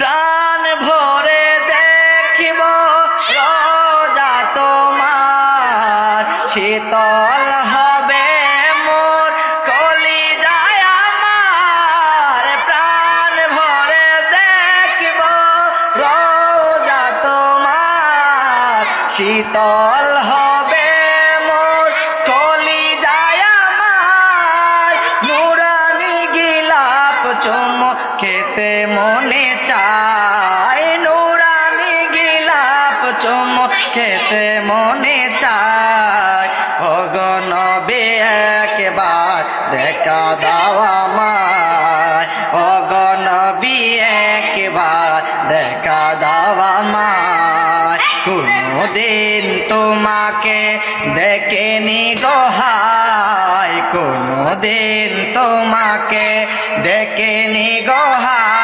প্রাণ ভরে দেখিব রোজা তোমার, শীতল হবে মোর কলিজায় আমার। প্রাণ ভরে দেখিব রোজা তোমার, শীতল হবে মোর কলিজায় আমার। নুরানি গিলাপ চুমুকেতে মনে চায়, নুরানি গিলাপ চুমুকেতে মনে চায়। ওগো নবী একবার দেখা দাও আমায়, ওগো নবী একবার দেখা দাও আমায়। কোনদিন তোমাকে দেখেনি গো হায়, কোনদিন তোমাকে দেখেনি গো হায়।